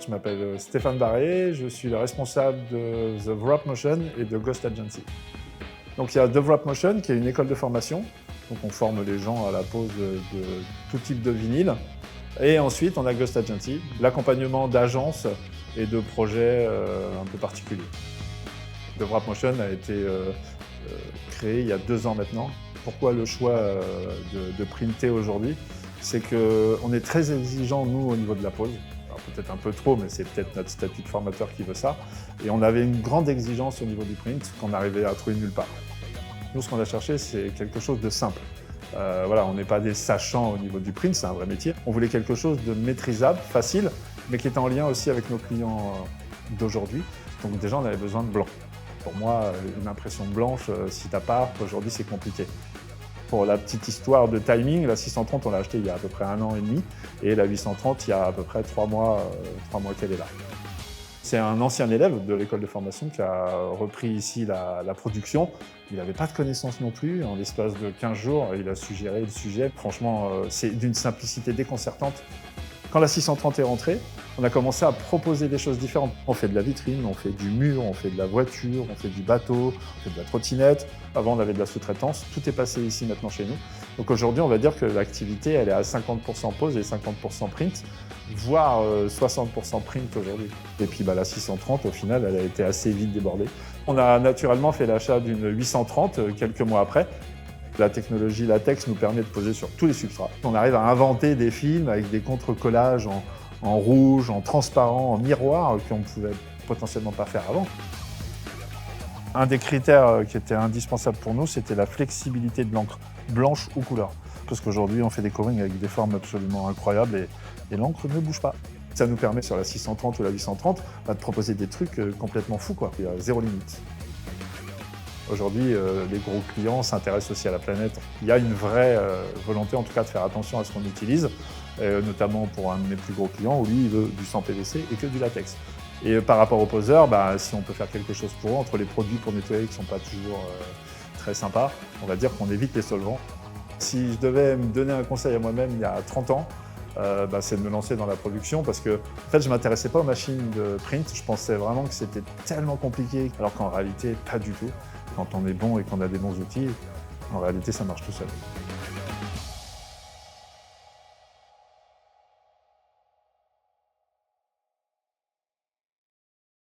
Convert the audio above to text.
Je m'appelle Stéphane Barré, je suis le responsable de The Wrap Motion et de Ghost Agency. Donc il y a The Wrap Motion qui est une école de formation. Donc on forme les gens à la pose de tout type de vinyle. Et ensuite on a Ghost Agency, l'accompagnement d'agences et de projets un peu particuliers. The Wrap Motion a été créé il y a 2 ans maintenant. Pourquoi le choix de printer aujourd'hui? C'est qu'on est très exigeant, nous, au niveau de la pose. Alors peut-être un peu trop, mais c'est peut-être notre statut de formateur qui veut ça. Et on avait une grande exigence au niveau du print qu'on arrivait à trouver nulle part. Nous, ce qu'on a cherché, c'est quelque chose de simple. Voilà, on n'est pas des sachants au niveau du print, c'est un vrai métier. On voulait quelque chose de maîtrisable, facile, mais qui est en lien aussi avec nos clients d'aujourd'hui. Donc déjà, on avait besoin de blanc. Pour moi, une impression blanche, si t'as pas, aujourd'hui, c'est compliqué. Pour la petite histoire de timing, la 630, on l'a achetée il y a à peu près 1 an et demi, et la 830, il y a à peu près 3 mois qu'elle est là. C'est un ancien élève de l'école de formation qui a repris ici la production. Il n'avait pas de connaissances non plus. En l'espace de 15 jours, il a su gérer le sujet. Franchement, c'est d'une simplicité déconcertante. Quand la 630 est rentrée, on a commencé à proposer des choses différentes. On fait de la vitrine, on fait du mur, on fait de la voiture, on fait du bateau, on fait de la trottinette. Avant, on avait de la sous-traitance. Tout est passé ici maintenant chez nous. Donc aujourd'hui, on va dire que l'activité, elle est à 50% pose et 50% print, voire 60% print aujourd'hui. Et puis la 630, au final, elle a été assez vite débordée. On a naturellement fait l'achat d'une 830 quelques mois après. La technologie latex nous permet de poser sur tous les substrats. On arrive à inventer des films avec des contre-collages en rouge, en transparent, en miroir, qu'on ne pouvait potentiellement pas faire avant. Un des critères qui était indispensable pour nous, c'était la flexibilité de l'encre, blanche ou couleur. Parce qu'aujourd'hui, on fait des coverings avec des formes absolument incroyables et l'encre ne bouge pas. Ça nous permet sur la 630 ou la 830 de proposer des trucs complètement fous, quoi. Il y a zéro limite. Aujourd'hui, les gros clients s'intéressent aussi à la planète. Il y a une vraie volonté, en tout cas, de faire attention à ce qu'on utilise, notamment pour un de mes plus gros clients, où lui, il veut du sans PVC et que du latex. Et par rapport aux poseurs, si on peut faire quelque chose pour eux, entre les produits pour nettoyer qui ne sont pas toujours très sympas, on va dire qu'on évite les solvants. Si je devais me donner un conseil à moi-même il y a 30 ans, c'est de me lancer dans la production parce que en fait, je ne m'intéressais pas aux machines de print. Je pensais vraiment que c'était tellement compliqué, alors qu'en réalité, pas du tout. Quand on est bon et qu'on a des bons outils, en réalité, ça marche tout seul.